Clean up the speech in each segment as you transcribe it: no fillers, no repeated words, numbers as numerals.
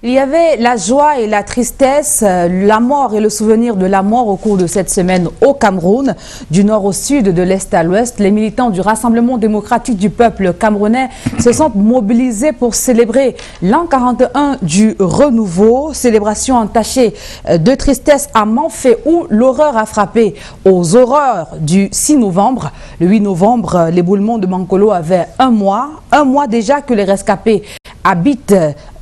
Il y avait la joie et la tristesse, la mort et le souvenir de la mort au cours de cette semaine au Cameroun. Du nord au sud, de l'est à l'ouest, les militants du Rassemblement démocratique du peuple camerounais se sont mobilisés pour célébrer l'an 41 du renouveau. Célébration entachée de tristesse à Manfé où l'horreur a frappé aux horreurs du 6 novembre. Le 8 novembre, l'éboulement de Mankolo avait un mois déjà que les rescapés habitent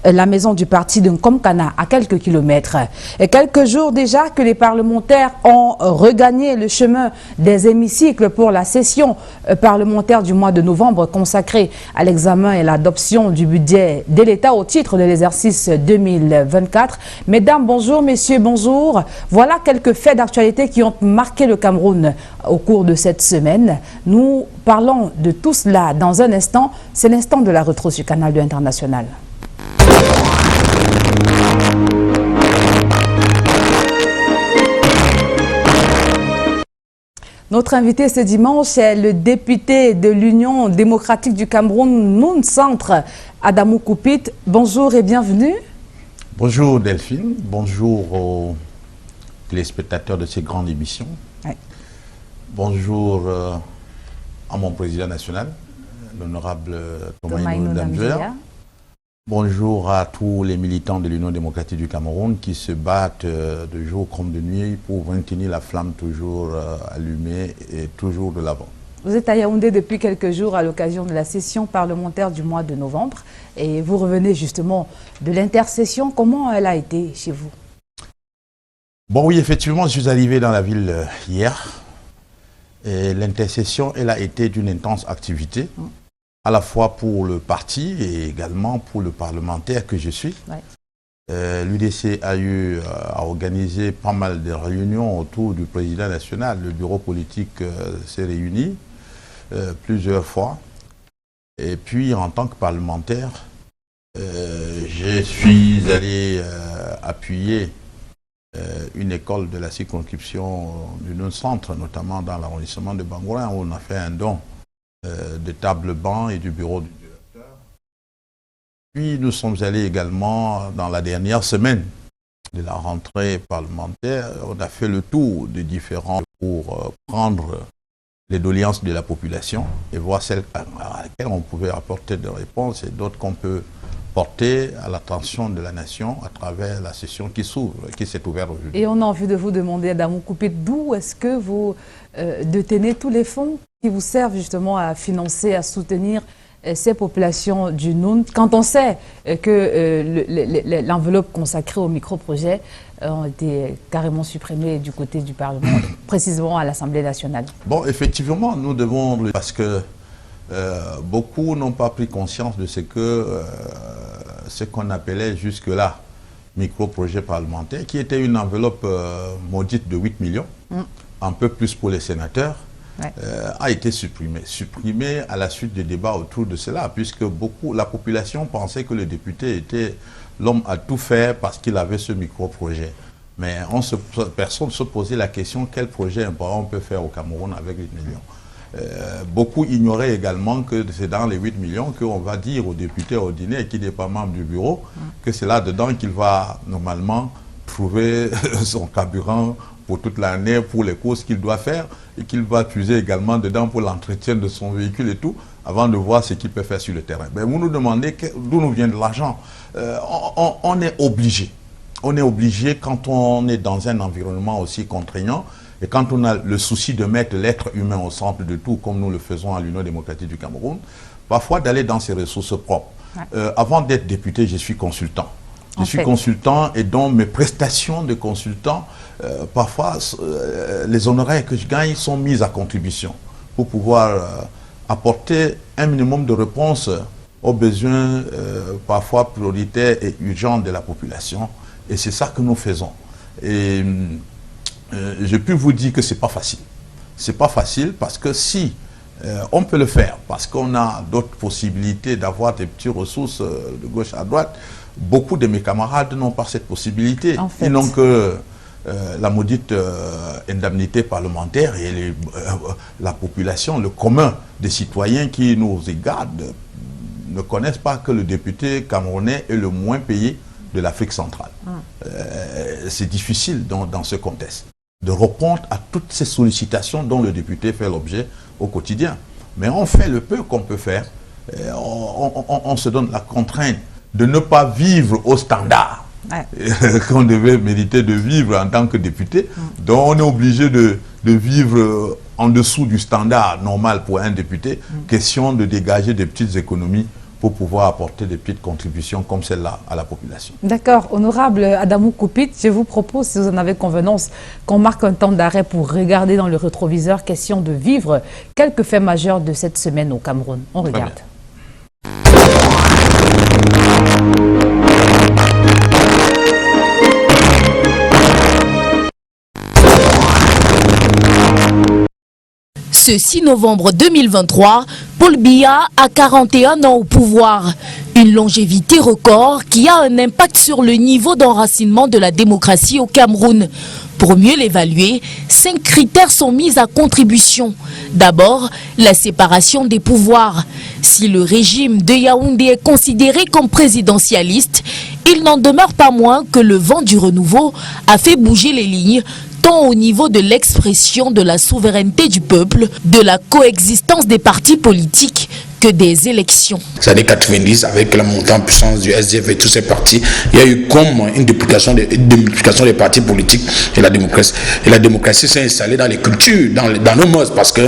la maison du parti de Nkomkana à quelques kilomètres. Et quelques jours déjà que les parlementaires ont regagné le chemin des hémicycles pour la session parlementaire du mois de novembre consacrée à l'examen et l'adoption du budget de l'État au titre de l'exercice 2024. Mesdames, bonjour, messieurs, bonjour. Voilà quelques faits d'actualité qui ont marqué le Cameroun au cours de cette semaine. Nous parlons de tout cela dans un instant. C'est l'instant de la retrousse du Canal 2 International. Notre invité ce dimanche est le député de l'Union démocratique du Cameroun, Noun Centre, Adamou Koupit. Bonjour et bienvenue. Bonjour Delphine, bonjour aux téléspectateurs de ces grandes émissions. Oui. Bonjour à mon président national, l'honorable Tomaïno Damdouer. Bonjour à tous les militants de l'Union démocratique du Cameroun qui se battent de jour comme de nuit pour maintenir la flamme toujours allumée et toujours de l'avant. Vous êtes à Yaoundé depuis quelques jours à l'occasion de la session parlementaire du mois de novembre et vous revenez justement de l'intercession. Comment elle a été chez vous? Bon oui, effectivement, je suis arrivé dans la ville hier et l'intercession, elle a été d'une intense activité. À la fois pour le parti et également pour le parlementaire que je suis. Ouais. L'UDC a eu à organiser pas mal de réunions autour du président national. Le bureau politique s'est réuni plusieurs fois. Et puis en tant que parlementaire, je suis allé appuyer une école de la circonscription du Noun Centre, notamment dans l'arrondissement de Bangoura, où on a fait un don de table banc et du bureau du directeur. Puis nous sommes allés également dans la dernière semaine de la rentrée parlementaire. On a fait le tour de différents pour prendre les doléances de la population et voir celles à laquelle on pouvait apporter des réponses et d'autres qu'on peut porter à l'attention de la nation à travers la session qui s'ouvre, qui s'est ouverte aujourd'hui. Et on a envie de vous demander, Adamou Koupit, d'où est-ce que vous détenez tous les fonds qui vous servent justement à financer, à soutenir ces populations du Noun, quand on sait que l'enveloppe consacrée au micro-projet ont été carrément supprimées du côté du Parlement, précisément à l'Assemblée nationale? Bon, effectivement, nous devons, parce que beaucoup n'ont pas pris conscience de ce qu'on appelait jusque-là micro-projet parlementaire, qui était une enveloppe maudite de 8 millions, un peu plus pour les sénateurs. Ouais. A été supprimé à la suite des débats autour de cela, puisque la population pensait que le député était l'homme à tout faire parce qu'il avait ce micro-projet. Mais personne ne se posait la question quel projet important on peut faire au Cameroun avec 8 millions. Beaucoup ignoraient également que c'est dans les 8 millions qu'on va dire au député ordinaire qui n'est pas membre du bureau que c'est là-dedans qu'il va normalement trouver son carburant pour toute l'année, pour les courses qu'il doit faire, et qu'il va puiser également dedans pour l'entretien de son véhicule et tout, avant de voir ce qu'il peut faire sur le terrain. Mais vous nous demandez d'où nous vient de l'argent. On est obligé. On est obligé quand on est dans un environnement aussi contraignant, et quand on a le souci de mettre l'être humain au centre de tout, comme nous le faisons à l'Union démocratique du Cameroun, parfois d'aller dans ses ressources propres. Ouais. Avant d'être député, je suis consultant. Je suis consultant et donc mes prestations de consultant, parfois les honoraires que je gagne sont mis à contribution pour pouvoir apporter un minimum de réponse aux besoins parfois prioritaires et urgents de la population. Et c'est ça que nous faisons. Et je peux vous dire que c'est pas facile. C'est pas facile parce que si on peut le faire, parce qu'on a d'autres possibilités d'avoir des petites ressources de gauche à droite, beaucoup de mes camarades n'ont pas cette possibilité. En fait. Ils n'ont que la maudite indemnité parlementaire et la population, le commun des citoyens qui nous regardent ne connaissent pas que le député camerounais est le moins payé de l'Afrique centrale. C'est difficile dans ce contexte de répondre à toutes ces sollicitations dont le député fait l'objet au quotidien. Mais on fait le peu qu'on peut faire. On se donne la contrainte de ne pas vivre au standard qu'on devait mériter de vivre en tant que député. Donc on est obligé de vivre en dessous du standard normal pour un député. Question de dégager des petites économies pour pouvoir apporter des petites contributions comme celle-là à la population. D'accord. Honorable Adamou Koupit, je vous propose, si vous en avez convenance, qu'on marque un temps d'arrêt pour regarder dans le rétroviseur, question de vivre quelques faits majeurs de cette semaine au Cameroun. On regarde. Ce 6 novembre 2023, Paul Biya a 41 ans au pouvoir. Une longévité record qui a un impact sur le niveau d'enracinement de la démocratie au Cameroun. Pour mieux l'évaluer, 5 critères sont mis à contribution. D'abord, la séparation des pouvoirs. Si le régime de Yaoundé est considéré comme présidentialiste, il n'en demeure pas moins que le vent du renouveau a fait bouger les lignes, tant au niveau de l'expression de la souveraineté du peuple, de la coexistence des partis politiques, que des élections. Les années 90, avec la montée en puissance du SDF et tous ces partis, il y a eu comme une multiplication des partis politiques et la démocratie. Et la démocratie s'est installée dans les cultures, dans nos mœurs, parce que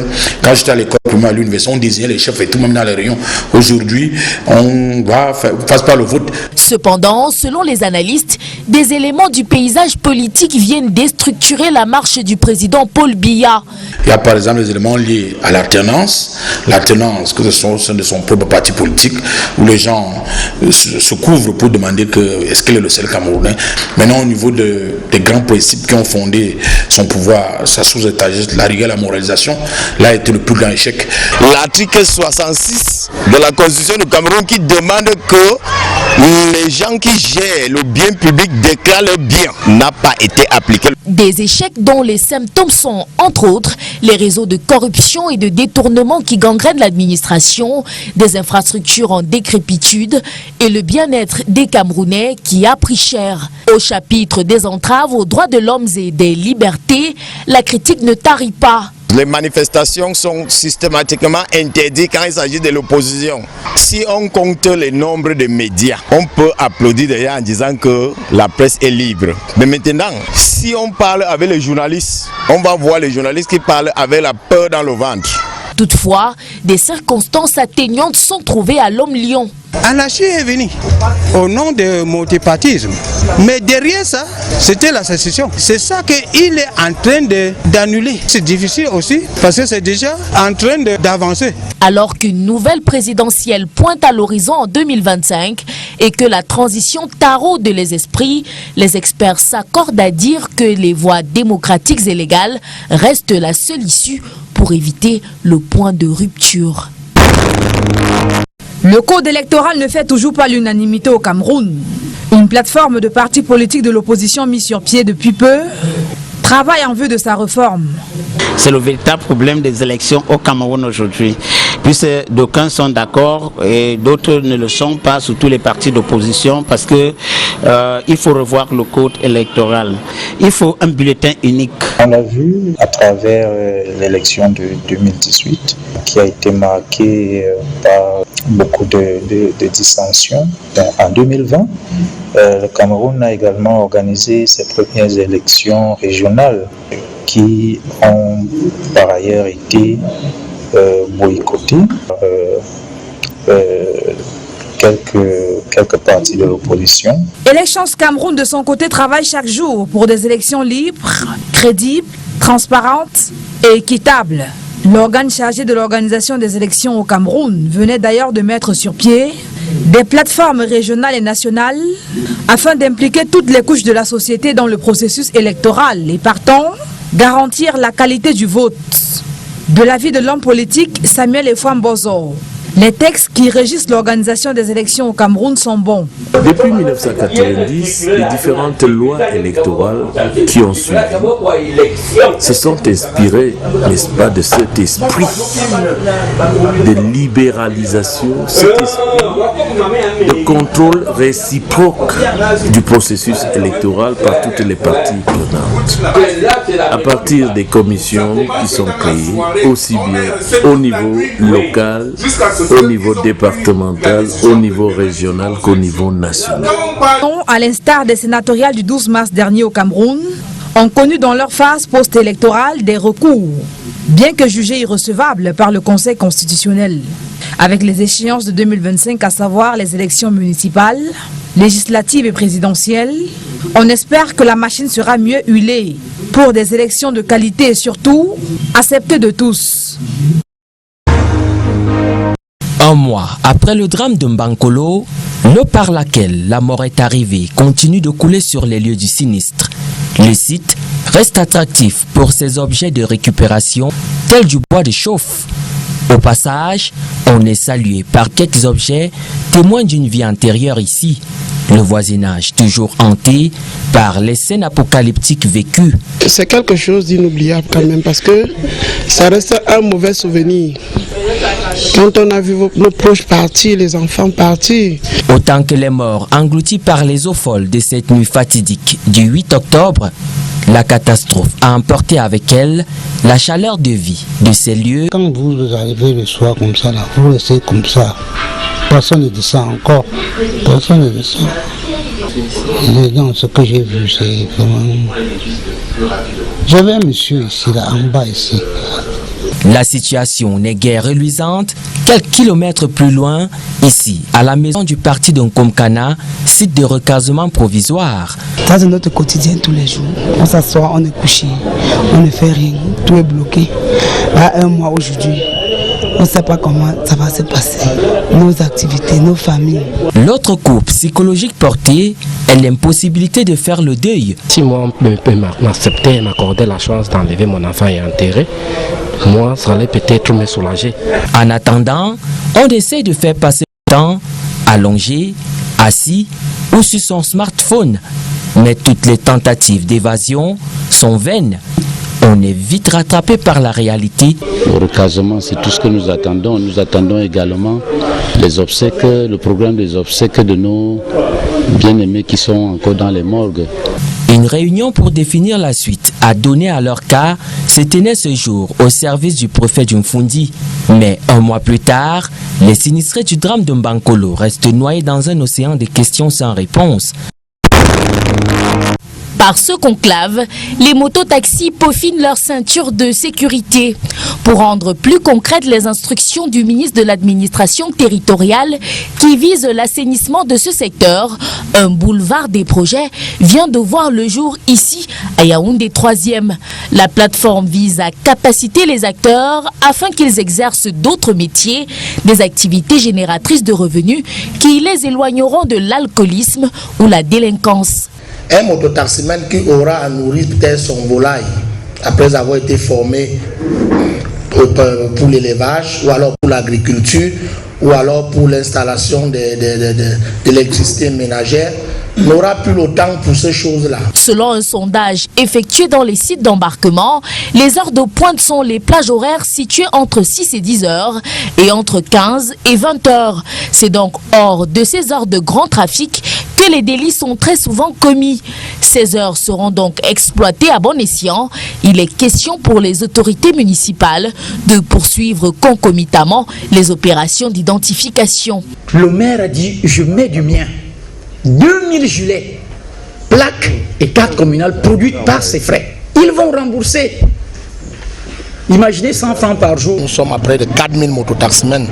quand j'étais à l'école primaire à l'université, on désignait les chefs et tout, même dans les réunions. Aujourd'hui, on va faire pas le vote. Cependant, selon les analystes, des éléments du paysage politique viennent déstructurer la marche du président Paul Biya. Il y a par exemple des éléments liés à l'alternance, que ce soit au sein de son propre parti politique, où les gens se couvrent pour demander est-ce qu'il est le seul Camerounais. Maintenant, au niveau des grands principes qui ont fondé son pouvoir, sa sous-étagère, la rigueur, la moralisation, là a été le plus grand échec. L'article 66 de la Constitution du Cameroun qui demande que les gens qui gèrent le bien public déclarent leur bien n'a pas été appliqué. Des échecs dont les symptômes sont, entre autres, les réseaux de corruption et de détournement qui gangrènent l'administration, des infrastructures en décrépitude et le bien-être des Camerounais qui a pris cher. Au chapitre des entraves aux droits de l'homme et des libertés, la critique ne tarit pas. Les manifestations sont systématiquement interdites quand il s'agit de l'opposition. Si on compte le nombre de médias, on peut applaudir d'ailleurs en disant que la presse est libre. Mais maintenant, si on parle avec les journalistes, on va voir les journalistes qui parlent avec la peur dans le ventre. Toutefois, des circonstances atteignantes sont trouvées à l'Homme-Lion. Anarchie est venue au nom du multipartisme. Mais derrière ça, c'était la sécession. C'est ça qu'il est en train d'annuler. C'est difficile aussi parce que c'est déjà en train d'avancer. Alors qu'une nouvelle présidentielle pointe à l'horizon en 2025 et que la transition taraude les esprits, les experts s'accordent à dire que les voies démocratiques et légales restent la seule issue pour éviter le point de rupture. Le code électoral ne fait toujours pas l'unanimité au Cameroun. Une plateforme de partis politiques de l'opposition mise sur pied depuis peu travaille en vue de sa réforme. C'est le véritable problème des élections au Cameroun aujourd'hui. Puisque d'aucuns sont d'accord et d'autres ne le sont pas, surtout les partis d'opposition, parce que il faut revoir le code électoral. Il faut un bulletin unique. On l'a vu à travers l'élection de 2018 qui a été marquée par beaucoup de dissensions. En 2020, le Cameroun a également organisé ses premières élections régionales qui ont par ailleurs été boycottés par quelques partis de l'opposition. Elections Cameroun de son côté travaille chaque jour pour des élections libres, crédibles, transparentes et équitables. L'organe chargé de l'organisation des élections au Cameroun venait d'ailleurs de mettre sur pied des plateformes régionales et nationales afin d'impliquer toutes les couches de la société dans le processus électoral et partant garantir la qualité du vote. De l'avis de l'homme politique Samuel Efouambozo, Les textes qui régissent l'organisation des élections au Cameroun sont bons. Depuis 1990, les différentes lois électorales qui ont suivi se sont inspirées, n'est-ce pas, de cet esprit de libéralisation, cet esprit de contrôle réciproque du processus électoral par toutes les parties prenantes. À partir des commissions qui sont créées, aussi bien au niveau local, au niveau départemental, au niveau régional qu'au niveau national. À l'instar des sénatoriales du 12 mars dernier au Cameroun, ont connu dans leur phase post-électorale des recours, bien que jugés irrecevables par le Conseil constitutionnel. Avec les échéances de 2025, à savoir les élections municipales, législatives et présidentielles, on espère que la machine sera mieux huilée pour des élections de qualité et surtout acceptées de tous. Un mois après le drame de Mbankolo, l'eau par laquelle la mort est arrivée continue de couler sur les lieux du sinistre. Le site reste attractif pour ses objets de récupération, tels du bois de chauffe. Au passage, on est salué par quelques objets témoins d'une vie antérieure ici. Le voisinage toujours hanté par les scènes apocalyptiques vécues. C'est quelque chose d'inoubliable quand même parce que ça reste un mauvais souvenir. Quand on a vu nos proches partir, les enfants partir. Autant que les morts engloutis par les eaux folles de cette nuit fatidique du 8 octobre, la catastrophe a emporté avec elle la chaleur de vie de ces lieux. Quand vous arrivez le soir comme ça, là, vous restez comme ça. Personne ne descend encore. Personne ne descend. Mais non, ce que j'ai vu, c'est vraiment... J'avais un monsieur ici, là, en bas ici. La situation n'est guère reluisante. Quelques kilomètres plus loin, ici, à la maison du parti de Nkomkana, site de recasement provisoire. Ça, c'est notre quotidien tous les jours. On s'assoit, on est couché, on ne fait rien, tout est bloqué. À un mois aujourd'hui, on ne sait pas comment ça va se passer. Nos activités, nos familles. L'autre coup psychologique porté est l'impossibilité de faire le deuil. Si moi, on peut m'accepter et m'accorder la chance d'enlever mon enfant et enterrer, moi, ça allait peut-être me soulager. En attendant, on essaie de faire passer le temps allongé, assis ou sur son smartphone. Mais toutes les tentatives d'évasion sont vaines. On est vite rattrapé par la réalité. Le recasement, c'est tout ce que nous attendons. Nous attendons également les obsèques, le programme des obsèques de nos bien-aimés qui sont encore dans les morgues. Une réunion pour définir la suite à donner à leur cas se tenait ce jour au service du préfet Djumfundi. Mais un mois plus tard, les sinistrés du drame de Mbankolo restent noyés dans un océan de questions sans réponse. Par ce conclave, les mototaxis peaufinent leur ceinture de sécurité. Pour rendre plus concrètes les instructions du ministre de l'administration territoriale qui vise l'assainissement de ce secteur, un boulevard des projets vient de voir le jour ici à Yaoundé 3e. La plateforme vise à capaciter les acteurs afin qu'ils exercent d'autres métiers, des activités génératrices de revenus qui les éloigneront de l'alcoolisme ou la délinquance. Un mototaximan qui aura à nourrir peut-être son volaille après avoir été formé pour l'élevage ou alors pour l'agriculture ou alors pour l'installation d'électricité ménagère n'aura plus le temps pour ces choses-là. Selon un sondage effectué dans les sites d'embarquement, les heures de pointe sont les plages horaires situées entre 6 et 10 heures et entre 15 et 20 heures. C'est donc hors de ces heures de grand trafic que les délits sont très souvent commis. Ces heures seront donc exploitées à bon escient. Il est question pour les autorités municipales de poursuivre concomitamment les opérations d'identification. Le maire a dit « je mets du mien ». 2000 gilets, plaques et cartes communales produites par ses frais. Ils vont rembourser. Imaginez 100 francs par jour. Nous sommes à près de 4000 mototaximens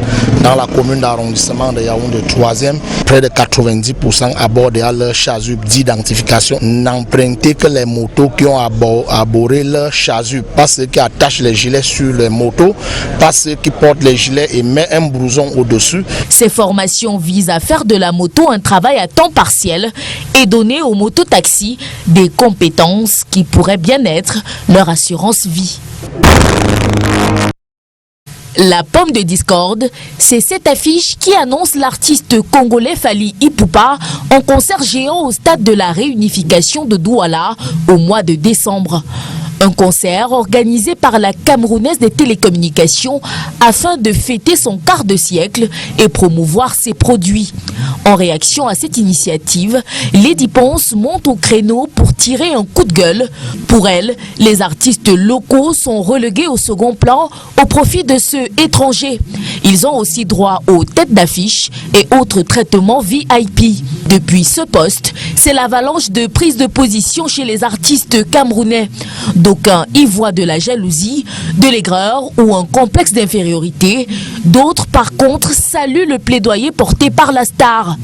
dans la commune d'arrondissement de Yaoundé 3e. Près de 90% abordent leur chasuble d'identification. N'empruntez que les motos qui ont abordé leur chasuble. Pas ceux qui attachent les gilets sur les motos, pas ceux qui portent les gilets et mettent un blouson au-dessus. Ces formations visent à faire de la moto un travail à temps partiel et donner aux mototaxis des compétences qui pourraient bien être leur assurance vie. La pomme de discorde, c'est cette affiche qui annonce l'artiste congolais Fally Ipupa en concert géant au stade de la réunification de Douala au mois de décembre. Un concert organisé par la Camerounaise des télécommunications afin de fêter son quart de siècle et promouvoir ses produits. En réaction à cette initiative, Lady Ponce monte au créneau pour tirer un coup de gueule. Pour elle, les artistes locaux sont relégués au second plan au profit de ceux étrangers. Ils ont aussi droit aux têtes d'affiche et autres traitements VIP. Depuis ce poste, c'est l'avalanche de prise de position chez les artistes camerounais. D'aucuns y voient de la jalousie, de l'aigreur ou un complexe d'infériorité. D'autres, par contre, saluent le plaidoyer porté par la star.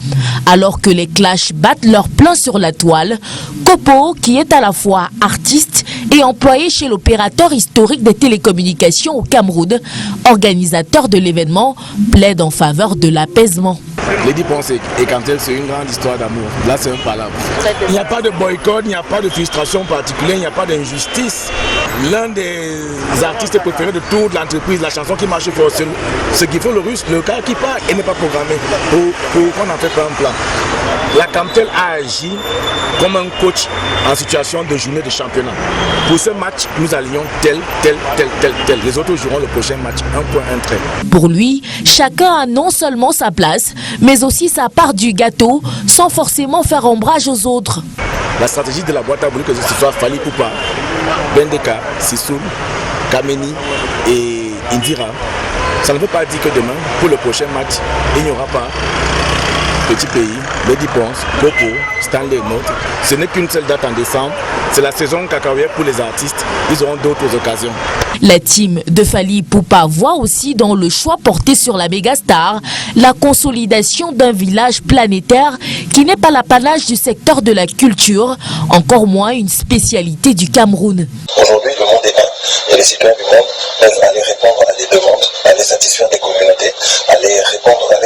Alors que les Clash battent leur plein sur la toile, Kopo, qui est à la fois artiste et employé chez l'opérateur historique des télécommunications au Cameroun, organisateur de l'événement, plaide en faveur de l'apaisement. Lady Ponce et Cantel, c'est une grande histoire d'amour. Là, c'est un palabre. Il n'y a pas de boycott, il n'y a pas de frustration particulière, il n'y a pas d'injustice. L'un des artistes préférés de toute l'entreprise, la chanson qui marche fort, ce qu'il faut le russe, le cas qui part et n'est pas programmé pour qu'on en fait pas un plan. La Cantel a agi comme un coach en situation de journée de championnat. Pour ce match, nous allions tel. Les autres joueront le prochain match, un point, un trait. Pour lui, chacun a non seulement sa place, mais aussi sa part du gâteau, sans forcément faire ombrage aux autres. La stratégie de la boîte à voulu que ce soit Fally Ipupa, Bendeka, Sissoul, Kameni et Indira, ça ne veut pas dire que demain, pour le prochain match, il n'y aura pas Petit Pays, Lady Ponce, Popo, Stanley Note. Ce n'est qu'une seule date en décembre. C'est la saison cacahuète pour les artistes. Ils auront d'autres occasions. La team de Fally Ipupa voit aussi dans le choix porté sur la mégastar la consolidation d'un village planétaire qui n'est pas l'apanage du secteur de la culture, encore moins une spécialité du Cameroun. Aujourd'hui, le monde est là et les citoyens du monde peuvent aller répondre à des demandes, aller satisfaire des communautés, aller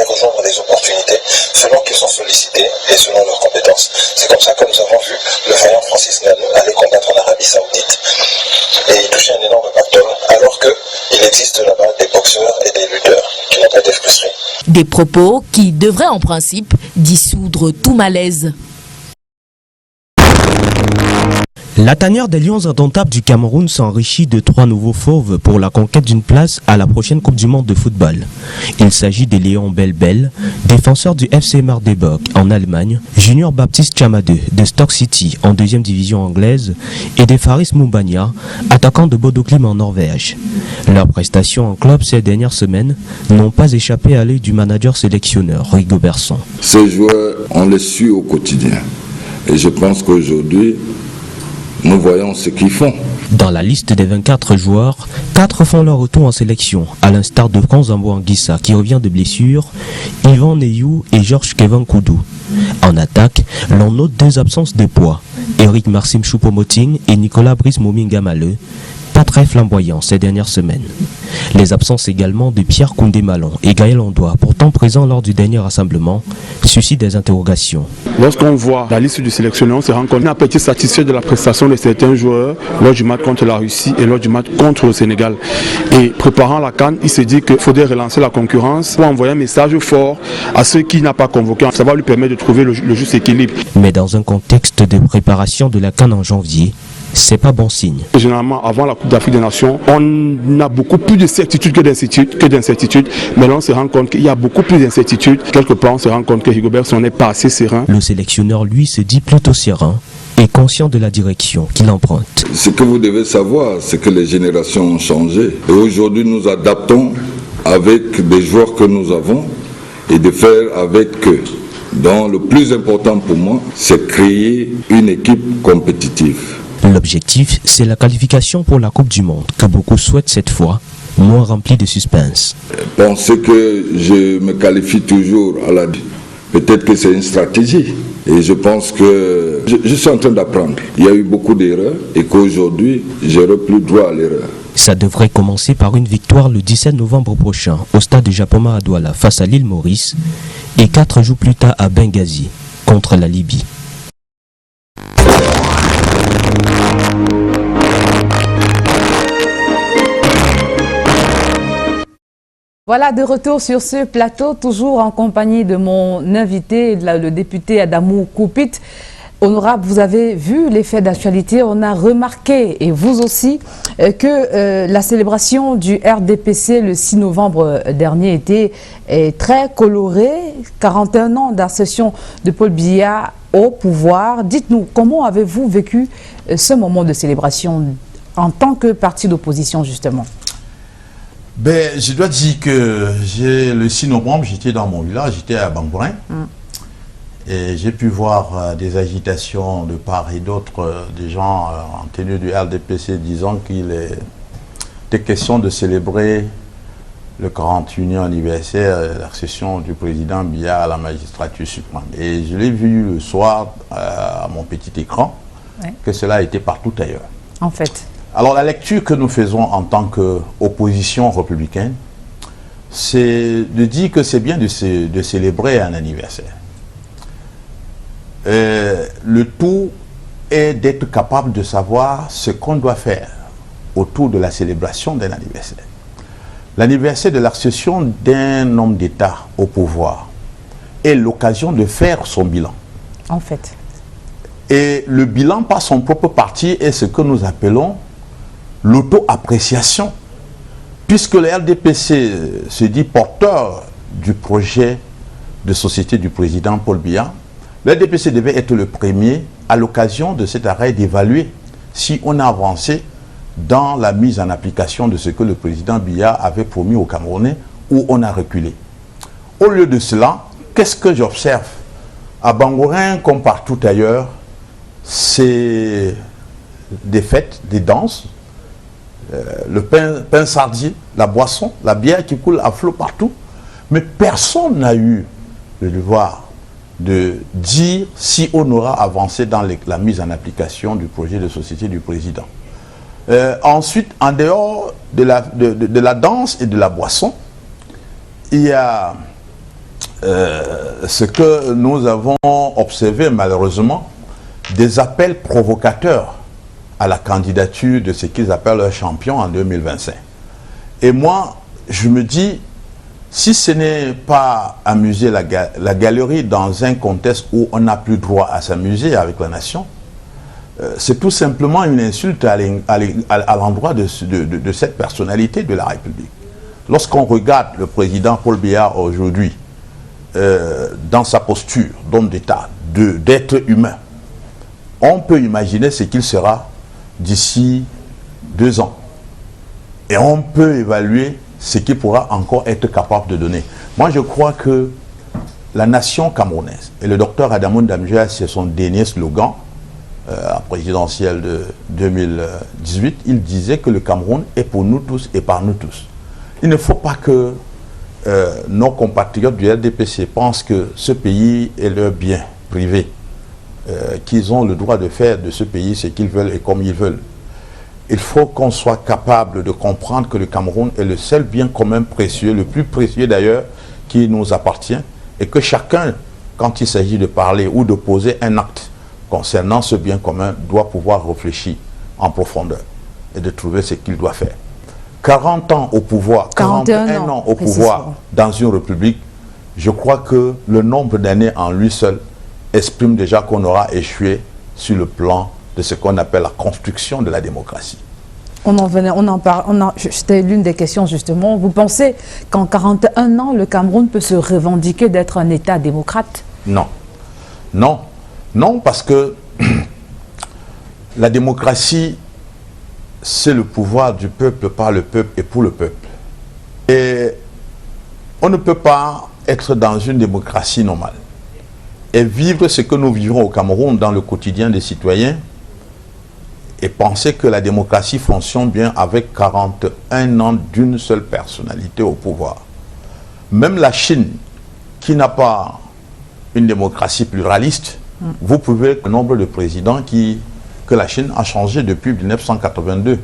rejoindre des opportunités selon qu'ils sont sollicités et selon leurs compétences. C'est comme ça que nous avons vu le vaillant Francis Ngannou aller combattre en Arabie Saoudite et y toucher un énorme pactole, alors qu'il existe là-bas des boxeurs et des lutteurs qui n'ont pas été frustrés. Des propos qui devraient en principe dissoudre tout malaise. La tanière des Lions indomptables du Cameroun s'enrichit de 3 nouveaux fauves pour la conquête d'une place à la prochaine Coupe du Monde de football. Il s'agit des Léons Bell, défenseurs du FC Magdeburg en Allemagne, Junior Baptiste Chamade de Stoke City en 2e division anglaise et des Faris Moumbania, attaquants de Bodo Glimt en Norvège. Leurs prestations en club ces dernières semaines n'ont pas échappé à l'œil du manager sélectionneur Rigo Berson. Ces joueurs, on les suit au quotidien et je pense qu'aujourd'hui, nous voyons ce qu'ils font. Dans la liste des 24 joueurs, 4 font leur retour en sélection, à l'instar de Franz Zambo-Anguissa qui revient de blessure, Yvan Neyou et Georges Kevin Koudou. En attaque, l'on note 2 absences de poids, Eric Marcim Choupo-Moting et Nicolas Brice-Mominga-Maleu, pas très flamboyants ces dernières semaines. Les absences également de Pierre Koundé-Malon et Gaël Ondoa, pourtant présents lors du dernier rassemblement, suscitent des interrogations. Lorsqu'on voit la liste du sélectionneur, on se rend compte qu'on n'a pas été satisfait de la prestation de certains joueurs lors du match contre la Russie et lors du match contre le Sénégal. Et préparant la CAN, il se dit qu'il faudrait relancer la concurrence pour envoyer un message fort à ceux qui n'ont pas convoqué. Ça va lui permettre de trouver le juste équilibre. Mais dans un contexte de préparation de la CAN en janvier, c'est pas bon signe. Généralement, avant la Coupe d'Afrique des Nations, on a beaucoup plus de certitudes que d'incertitudes. Mais là, on se rend compte qu'il y a beaucoup plus d'incertitudes. Quelque part, on se rend compte que Rigo Berson n'est pas assez serein. Le sélectionneur, lui, se dit plutôt serein et conscient de la direction qu'il emprunte. Ce que vous devez savoir, c'est que les générations ont changé. Et aujourd'hui, nous adaptons avec des joueurs que nous avons et de faire avec eux. Donc, le plus important pour moi, c'est créer une équipe compétitive. L'objectif, c'est la qualification pour la Coupe du Monde, que beaucoup souhaitent cette fois, moins remplie de suspense. Penser que je me qualifie toujours à la... Peut-être que c'est une stratégie. Et je pense que je suis en train d'apprendre. Il y a eu beaucoup d'erreurs et qu'aujourd'hui, j'aurai plus droit à l'erreur. Ça devrait commencer par une victoire le 17 novembre prochain au stade de Japoma à Douala face à l'île Maurice et 4 jours plus tard à Benghazi contre la Libye. Voilà, de retour sur ce plateau, toujours en compagnie de mon invité, le député Adamou Koupit. Honorable, vous avez vu les faits d'actualité, on a remarqué, et vous aussi, que la célébration du RDPC le 6 novembre dernier était très colorée. 41 ans d'accession de Paul Biya au pouvoir. Dites-nous, comment avez-vous vécu ce moment de célébration en tant que parti d'opposition, justement? Ben, je dois dire que le 6 novembre, j'étais dans mon village, j'étais à Bangourin. Et j'ai pu voir des agitations de part et d'autre, des gens en tenue du RDPC disant qu'il était question de célébrer le 41e anniversaire de l'accession du président Biya à la magistrature suprême. Et je l'ai vu le soir à mon petit écran, que cela était partout ailleurs. En fait. Alors la lecture que nous faisons en tant qu'opposition républicaine, c'est de dire que c'est bien de célébrer un anniversaire. Le tout est d'être capable de savoir ce qu'on doit faire autour de la célébration d'un anniversaire. L'anniversaire de l'accession d'un homme d'État au pouvoir est l'occasion de faire son bilan. En fait. Et le bilan par son propre parti est ce que nous appelons l'auto-appréciation, puisque le RDPC se dit porteur du projet de société du président Paul Biya. Le RDPC devait être le premier, à l'occasion de cet arrêt, d'évaluer si on a avancé dans la mise en application de ce que le président Biya avait promis aux Camerounais, ou on a reculé. Au lieu de cela, qu'est-ce que j'observe? À Bangourin, comme partout ailleurs, c'est des fêtes, des danses, le pain sardier, la boisson, la bière qui coule à flot partout. Mais personne n'a eu le devoir de dire si on aura avancé dans la mise en application du projet de société du président. Ensuite, en dehors de la danse et de la boisson, il y a ce que nous avons observé malheureusement, des appels provocateurs à la candidature de ce qu'ils appellent leur champion en 2025. Et moi, je me dis, si ce n'est pas amuser la galerie dans un contexte où on n'a plus droit à s'amuser avec la nation, c'est tout simplement une insulte à l'endroit de cette personnalité de la République. Lorsqu'on regarde le président Paul Biya aujourd'hui, dans sa posture d'homme d'État, d'être humain, on peut imaginer ce qu'il sera d'ici 2 ans. Et on peut évaluer ce qu'il pourra encore être capable de donner. Moi, je crois que la nation camerounaise, et le docteur Adamou Damjoué, c'est son dernier slogan présidentiel de 2018, il disait que le Cameroun est pour nous tous et par nous tous. Il ne faut pas que nos compatriotes du RDPC pensent que ce pays est leur bien privé, qu'ils ont le droit de faire de ce pays ce qu'ils veulent et comme ils veulent. Il faut qu'on soit capable de comprendre que le Cameroun est le seul bien commun précieux, le plus précieux d'ailleurs, qui nous appartient, et que chacun, quand il s'agit de parler ou de poser un acte concernant ce bien commun, doit pouvoir réfléchir en profondeur et de trouver ce qu'il doit faire. 40 ans au pouvoir, 41 ans au pouvoir dans une république, je crois que le nombre d'années en lui seul exprime déjà qu'on aura échoué sur le plan de ce qu'on appelle la construction de la démocratie. C'était l'une des questions justement. Vous pensez qu'en 41 ans, le Cameroun peut se revendiquer d'être un État démocrate? Non. Non. Non, parce que la démocratie, c'est le pouvoir du peuple, par le peuple et pour le peuple. Et on ne peut pas être dans une démocratie normale et vivre ce que nous vivons au Cameroun dans le quotidien des citoyens et penser que la démocratie fonctionne bien avec 41 ans d'une seule personnalité au pouvoir. Même la Chine, qui n'a pas une démocratie pluraliste, vous pouvez le nombre de présidents que la Chine a changé depuis 1982.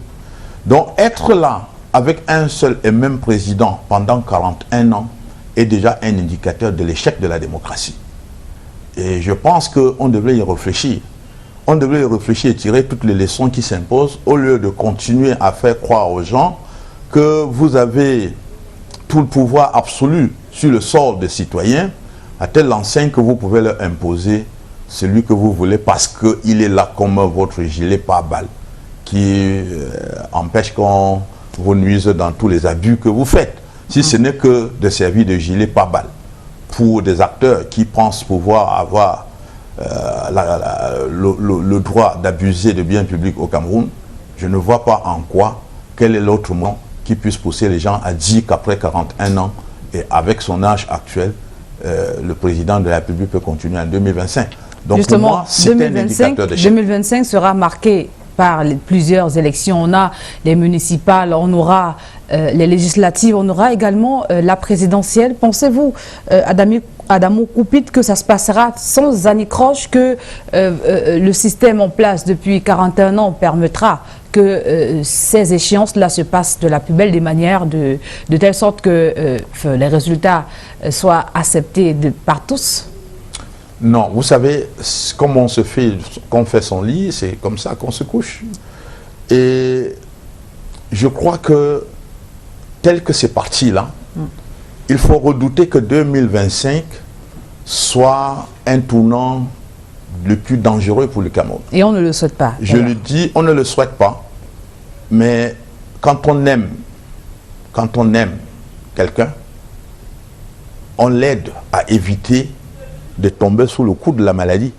Donc être là avec un seul et même président pendant 41 ans est déjà un indicateur de l'échec de la démocratie. Et je pense qu'on devrait y réfléchir. On devrait y réfléchir et tirer toutes les leçons qui s'imposent au lieu de continuer à faire croire aux gens que vous avez tout le pouvoir absolu sur le sort des citoyens, à telle enseigne que vous pouvez leur imposer celui que vous voulez parce qu'il est là comme votre gilet pare-balles qui empêche qu'on vous nuise dans tous les abus que vous faites. Si ce n'est que de servir de gilet pare-balles pour des acteurs qui pensent pouvoir avoir le droit d'abuser de biens publics au Cameroun, je ne vois pas en quoi, quel est l'autre mot qui puisse pousser les gens à dire qu'après 41 ans et avec son âge actuel, le président de la République peut continuer en 2025. Donc justement, pour moi, c'est un indicateur d'échec. 2025 sera marqué par plusieurs élections. On a les municipales, on aura les législatives, on aura également la présidentielle. Pensez-vous, Adamo Koupit, que ça se passera sans anicroche, que le système en place depuis 41 ans permettra que ces échéances-là se passent de la plus belle des manières, de telle sorte que les résultats soient acceptés par tous? Non, vous savez, comme on se fait, qu'on fait son lit, c'est comme ça qu'on se couche. Et je crois que, tel que c'est parti là, il faut redouter que 2025 soit un tournant le plus dangereux pour le Cameroun. Et on ne le souhaite pas. Je le dis, on ne le souhaite pas, mais quand on aime quelqu'un, on l'aide à éviter de tomber sous le coup de la maladie,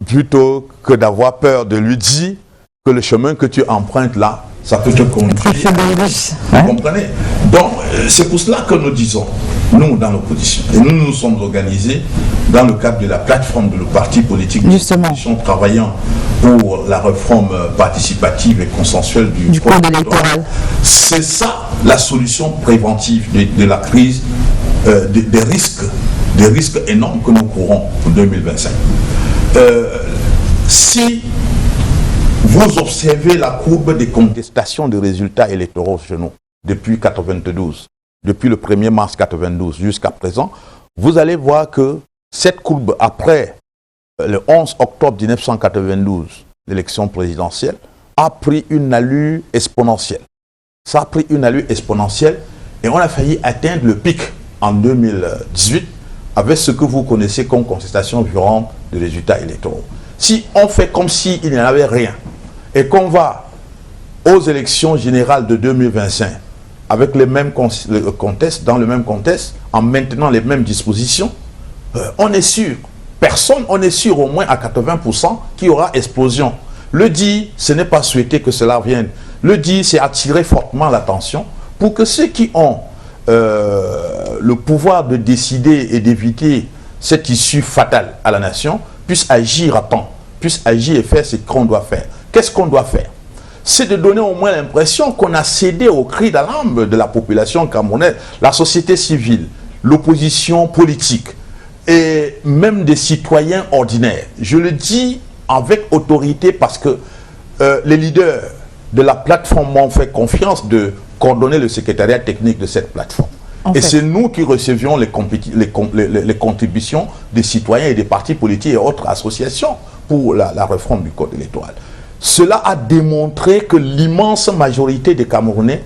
plutôt que d'avoir peur de lui dire que le chemin que tu empruntes là, ça peut te conduire. Vous comprenez? Donc, c'est pour cela que nous disons, nous, dans l'opposition, et nous nous sommes organisés dans le cadre de la plateforme de nos partis politiques de l'opposition travaillant pour la réforme participative et consensuelle du code électoral. C'est ça la solution préventive de la crise, des risques énormes que nous courons en 2025. Si vous observez la courbe des contestations de résultats électoraux chez nous depuis 92, depuis le 1er mars 92 jusqu'à présent, vous allez voir que cette courbe, après le 11 octobre 1992, l'élection présidentielle, a pris une allure exponentielle. Ça a pris une allure exponentielle et on a failli atteindre le pic en 2018 avec ce que vous connaissez comme contestation violente des résultats électoraux. Si on fait comme s'il n'y en avait rien et qu'on va aux élections générales de 2025 avec les mêmes contextes, dans le même contexte, en maintenant les mêmes dispositions, on est sûr, on est sûr au moins à 80% qu'il y aura explosion. Le dit, ce n'est pas souhaité que cela vienne. Le dit, c'est attirer fortement l'attention pour que ceux qui ont le pouvoir de décider et d'éviter cette issue fatale à la nation puissent agir à temps, puissent agir et faire ce qu'on doit faire. Qu'est-ce qu'on doit faire? C'est de donner au moins l'impression qu'on a cédé au cri d'alarme de la population camerounaise, la société civile, l'opposition politique et même des citoyens ordinaires. Je le dis avec autorité parce que les leaders de la plateforme m'ont fait confiance de coordonner le secrétariat technique de cette plateforme. Et c'est nous qui recevions les contributions des citoyens et des partis politiques et autres associations pour la réforme du code électoral. Cela a démontré que l'immense majorité des Camerounais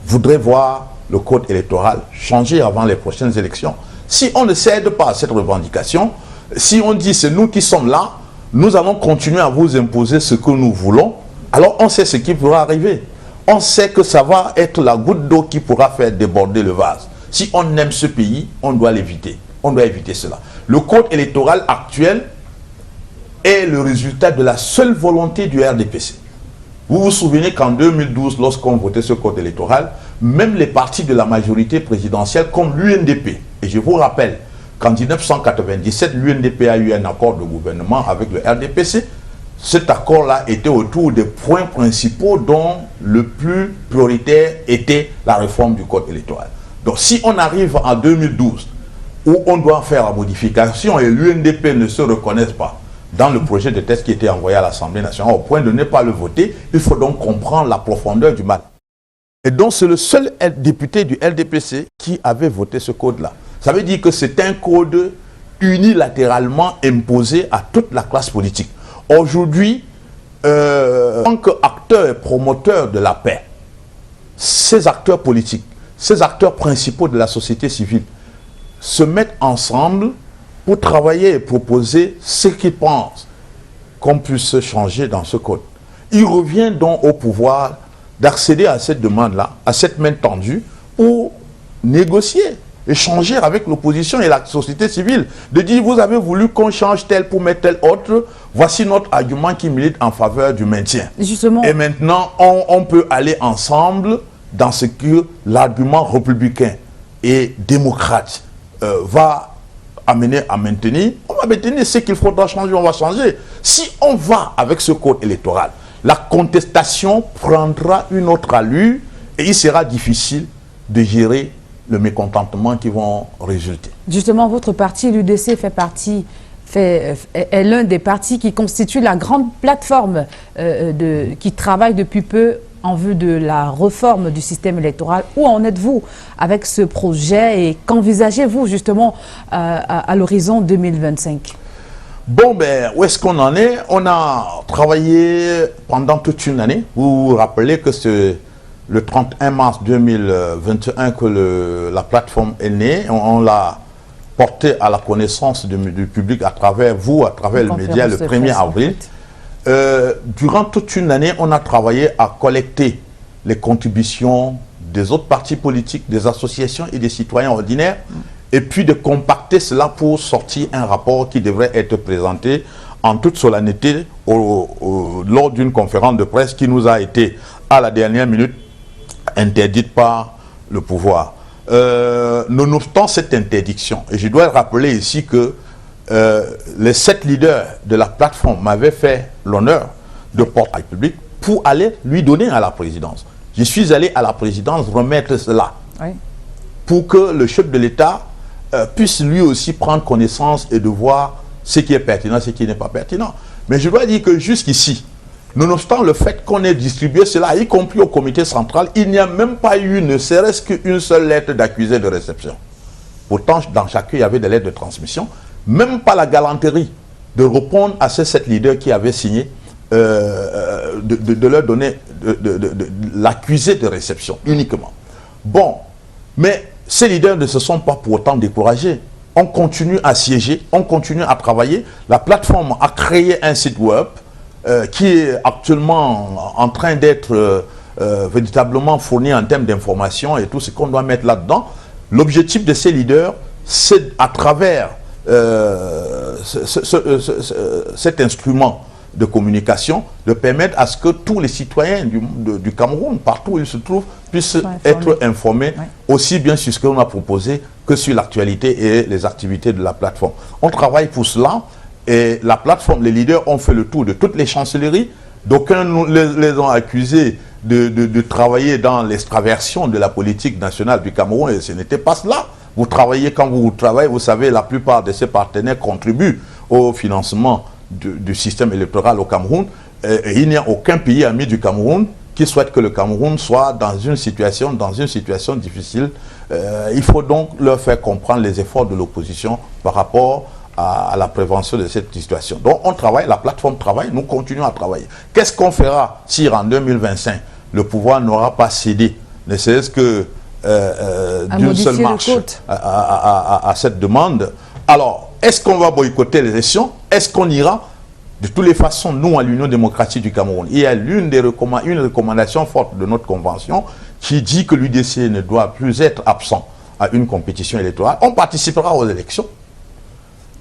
voudraient voir le code électoral changer avant les prochaines élections. Si on ne cède pas à cette revendication, si on dit c'est nous qui sommes là, nous allons continuer à vous imposer ce que nous voulons, alors on sait ce qui pourra arriver. On sait que ça va être la goutte d'eau qui pourra faire déborder le vase. Si on aime ce pays, on doit l'éviter. On doit éviter cela. Le code électoral actuel est le résultat de la seule volonté du RDPC. Vous vous souvenez qu'en 2012, lorsqu'on votait ce code électoral, même les partis de la majorité présidentielle comme l'UNDP, et je vous rappelle qu'en 1997, l'UNDP a eu un accord de gouvernement avec le RDPC. Cet accord-là était autour des points principaux dont le plus prioritaire était la réforme du code électoral. Donc si on arrive en 2012, où on doit faire la modification et l'UNDP ne se reconnaisse pas dans le projet de texte qui était envoyé à l'Assemblée nationale, au point de ne pas le voter, il faut donc comprendre la profondeur du mal. Et donc c'est le seul député du LDPC qui avait voté ce code-là. Ça veut dire que c'est un code unilatéralement imposé à toute la classe politique. Aujourd'hui, en tant qu'acteurs et promoteurs de la paix, ces acteurs politiques ces acteurs principaux de la société civile se mettent ensemble pour travailler et proposer ce qu'ils pensent qu'on puisse changer dans ce code. Il revient donc au pouvoir d'accéder à cette demande-là, à cette main tendue, pour négocier, échanger avec l'opposition et la société civile, de dire vous avez voulu qu'on change tel pour mettre tel autre, voici notre argument qui milite en faveur du maintien. Justement. Et maintenant, on peut aller ensemble dans ce que l'argument républicain et démocrate va amener à maintenir. On va maintenir ce qu'il faudra changer, on va changer. Si on va avec ce code électoral, la contestation prendra une autre allure et il sera difficile de gérer le mécontentement qui vont résulter. Justement, votre parti, l'UDC, est l'un des partis qui constitue la grande plateforme qui travaille depuis peu en vue de la réforme du système électoral. Où en êtes-vous avec ce projet et qu'envisagez-vous justement à l'horizon 2025? Bon, ben, où est-ce qu'on en est? On a travaillé pendant toute une année. Vous vous rappelez que c'est le 31 mars 2021 que la plateforme est née. On l'a portée à la connaissance du public à travers vous, à travers le média, le 1er avril. Durant toute une année, on a travaillé à collecter les contributions des autres partis politiques, des associations et des citoyens ordinaires, et puis de compacter cela pour sortir un rapport qui devrait être présenté en toute solennité lors d'une conférence de presse qui nous a été, à la dernière minute, interdite par le pouvoir. Nonobstant cette interdiction, et je dois rappeler ici que les 7 leaders de la plateforme m'avaient fait l'honneur de porter à la République pour aller lui donner à la présidence. Je suis allé à la présidence remettre cela, pour que le chef de l'État puisse lui aussi prendre connaissance et de voir ce qui est pertinent, ce qui n'est pas pertinent. Mais je dois dire que jusqu'ici, nonobstant le fait qu'on ait distribué cela, y compris au comité central, il n'y a même pas eu, ne serait-ce qu'une seule lettre d'accusé de réception. Pourtant, dans chacun, il y avait des lettres de transmission. Même pas la galanterie de répondre à ces 7 leaders qui avaient signé, de leur donner l'accusé de réception uniquement. Bon, mais ces leaders ne se sont pas pour autant découragés. On continue à siéger, on continue à travailler. La plateforme a créé un site web qui est actuellement en train d'être véritablement fourni en termes d'information et tout ce qu'on doit mettre là-dedans. L'objectif de ces leaders, c'est à travers cet instrument de communication, de permettre à ce que tous les citoyens du Cameroun, partout où ils se trouvent, puissent être informés aussi bien sur ce qu'on a proposé que sur l'actualité et les activités de la plateforme. On travaille pour cela et la plateforme, les leaders ont fait le tour de toutes les chancelleries. D'aucuns les ont accusés de travailler dans l'extraversion de la politique nationale du Cameroun et ce n'était pas cela. Vous travaillez quand vous travaillez, vous savez, la plupart de ces partenaires contribuent au financement du système électoral au Cameroun. Et il n'y a aucun pays ami du Cameroun qui souhaite que le Cameroun soit dans une situation difficile. Il faut donc leur faire comprendre les efforts de l'opposition par rapport à la prévention de cette situation. Donc on travaille, la plateforme travaille, nous continuons à travailler. Qu'est-ce qu'on fera si en 2025, le pouvoir n'aura pas cédé, ne serait-ce que d'une seule marche à cette demande? Alors, est-ce qu'on va boycotter les élections? Est-ce qu'on ira? De toutes les façons, nous, à l'Union démocratique du Cameroun, il y a une recommandation forte de notre convention qui dit que l'UDC ne doit plus être absent à une compétition électorale. On participera aux élections.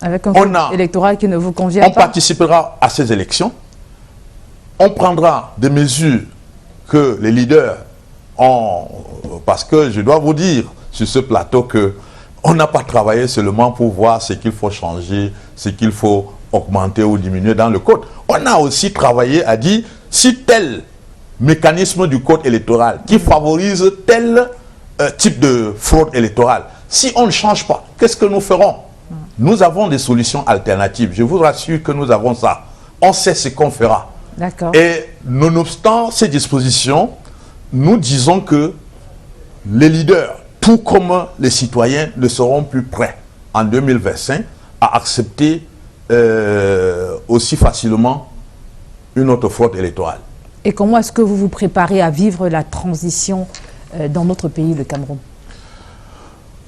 Avec un code électoral qui ne vous convient pas. On participera à ces élections. On prendra des mesures que les leaders ont, parce que je dois vous dire sur ce plateau que on n'a pas travaillé seulement pour voir ce qu'il faut changer, ce qu'il faut augmenter ou diminuer dans le code. On a aussi travaillé à dire si tel mécanisme du code électoral qui favorise tel type de fraude électorale, si on ne change pas, qu'est-ce que nous ferons? Nous avons des solutions alternatives. Je vous rassure que nous avons ça. On sait ce qu'on fera. Et nonobstant ces dispositions, nous disons que les leaders, tout comme les citoyens, ne seront plus prêts en 2025 à accepter aussi facilement une autre fraude électorale. Et comment est-ce que vous vous préparez à vivre la transition dans notre pays, le Cameroun?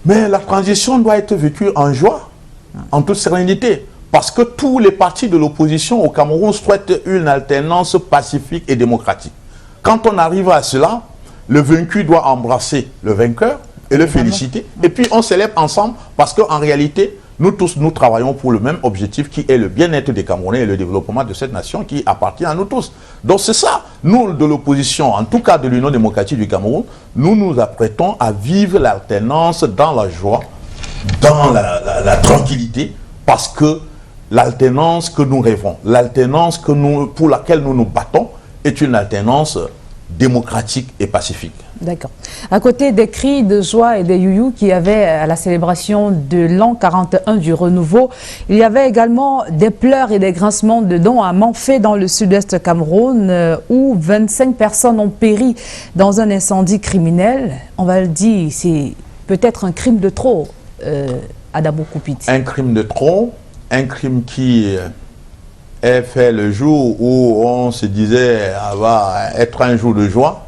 Mais la transition doit être vécue en joie, en toute sérénité, parce que tous les partis de l'opposition au Cameroun souhaitent une alternance pacifique et démocratique. Quand on arrive à cela, le vaincu doit embrasser le vainqueur et le féliciter. Et puis on célèbre ensemble parce qu'en réalité, nous tous, nous travaillons pour le même objectif qui est le bien-être des Camerounais et le développement de cette nation qui appartient à nous tous. Donc c'est ça, nous de l'opposition, en tout cas de l'Union démocratique du Cameroun, nous nous apprêtons à vivre l'alternance dans la joie, dans la tranquillité, parce que l'alternance que nous rêvons, l'alternance pour laquelle nous nous battons est une alternance démocratique et pacifique. D'accord. À côté des cris de joie et des youyou qu'il y avait à la célébration de l'an 41 du renouveau, il y avait également des pleurs et des grincements de dents à Manfé dans le sud-est Cameroun où 25 personnes ont péri dans un incendie criminel. On va le dire, c'est peut-être un crime de trop, Adamo Koupiti. Un crime de trop, un crime qui est fait le jour où on se disait va être un jour de joie.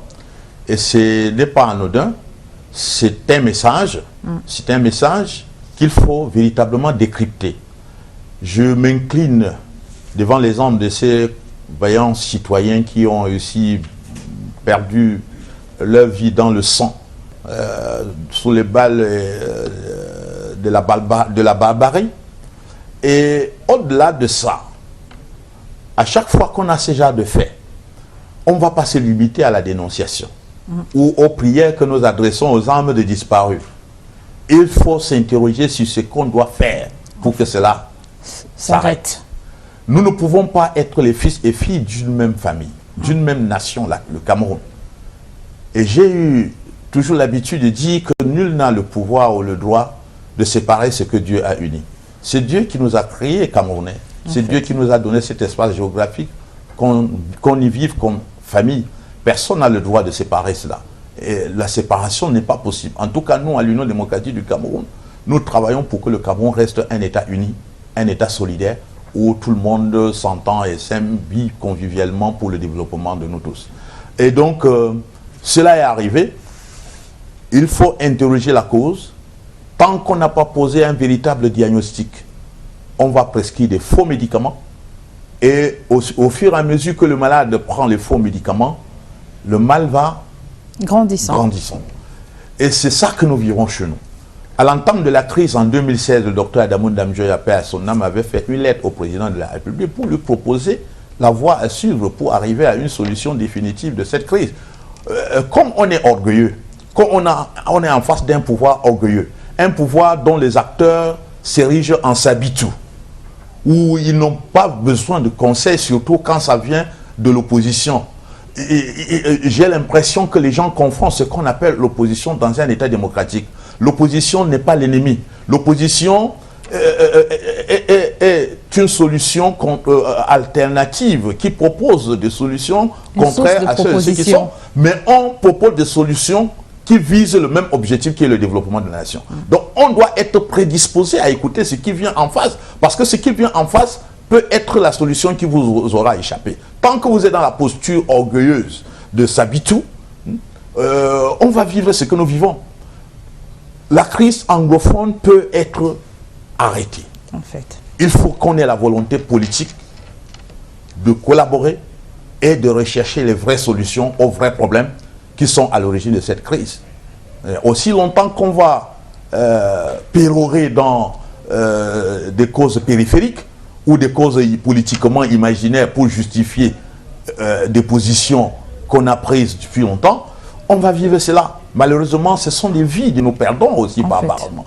Et ce n'est pas anodin, c'est un message qu'il faut véritablement décrypter. Je m'incline devant les âmes de ces vaillants citoyens qui ont aussi perdu leur vie dans le sang, sous les balles de la barbarie. Et au-delà de ça, à chaque fois qu'on a ce genre de faits, on ne va pas se limiter à la dénonciation ou aux prières que nous adressons aux âmes de disparus. Il faut s'interroger sur ce qu'on doit faire pour que cela s'arrête. Nous ne pouvons pas être les fils et filles d'une même famille, d'une même nation, le Cameroun. Et j'ai eu toujours l'habitude de dire que nul n'a le pouvoir ou le droit de séparer ce que Dieu a uni. C'est Dieu qui nous a créés Camerounais. C'est Dieu qui nous a donné cet espace géographique, qu'on y vive comme famille. Personne n'a le droit de séparer cela. Et la séparation n'est pas possible. En tout cas, nous, à l'Union démocratique du Cameroun, nous travaillons pour que le Cameroun reste un État uni, un État solidaire, où tout le monde s'entend et s'aime, vit convivialement pour le développement de nous tous. Et donc, cela est arrivé. Il faut interroger la cause. Tant qu'on n'a pas posé un véritable diagnostic, on va prescrire des faux médicaments. Et au fur et à mesure que le malade prend les faux médicaments, le mal va grandissant. Et c'est ça que nous vivons chez nous. À l'entame de la crise en 2016, le docteur Adamo Ndamjoya, paix à son âme, avait fait une lettre au président de la République pour lui proposer la voie à suivre pour arriver à une solution définitive de cette crise. Comme on est orgueilleux, comme on est en face d'un pouvoir orgueilleux, un pouvoir dont les acteurs s'érigent en sabitou, où ils n'ont pas besoin de conseils, surtout quand ça vient de l'opposition. J'ai l'impression que les gens confondent ce qu'on appelle l'opposition dans un État démocratique. L'opposition n'est pas l'ennemi. L'opposition est une solution alternative qui propose des solutions contraires à ceux qui sont. Mais on propose des solutions qui visent le même objectif qui est le développement de la nation. Donc on doit être prédisposé à écouter ce qui vient en face, parce que ce qui vient en face peut être la solution qui vous aura échappé. Tant que vous êtes dans la posture orgueilleuse de Sabitou, on va vivre ce que nous vivons. La crise anglophone peut être arrêtée. En fait, il faut qu'on ait la volonté politique de collaborer et de rechercher les vraies solutions aux vrais problèmes qui sont à l'origine de cette crise. Aussi longtemps qu'on va pérorer dans des causes périphériques ou des causes politiquement imaginaires pour justifier des positions qu'on a prises depuis longtemps, on va vivre cela. Malheureusement, ce sont des vies que nous perdons aussi barbarément.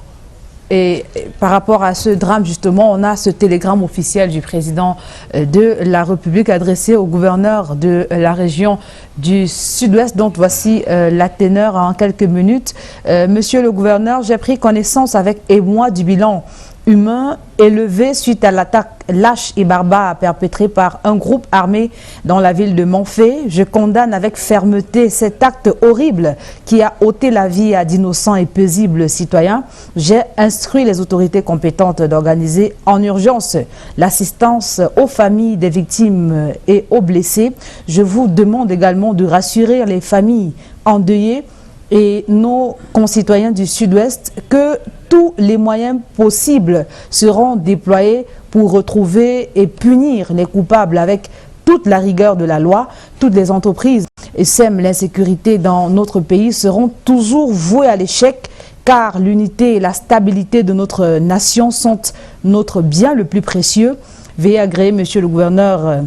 Et par rapport à ce drame, justement, on a ce télégramme officiel du président de la République adressé au gouverneur de la région du Sud-Ouest. Donc voici la teneur en quelques minutes. Monsieur le gouverneur, j'ai pris connaissance avec émoi du bilan humain élevé suite à l'attaque lâche et barbare perpétrée par un groupe armé dans la ville de Manfé. Je condamne avec fermeté cet acte horrible qui a ôté la vie à d'innocents et paisibles citoyens. J'ai instruit les autorités compétentes d'organiser en urgence l'assistance aux familles des victimes et aux blessés. Je vous demande également de rassurer les familles endeuillées et nos concitoyens du Sud-Ouest que tous les moyens possibles seront déployés pour retrouver et punir les coupables avec toute la rigueur de la loi. Toutes les entreprises qui sèment l'insécurité dans notre pays seront toujours vouées à l'échec, car l'unité et la stabilité de notre nation sont notre bien le plus précieux. Veuillez agréer, Monsieur le Gouverneur,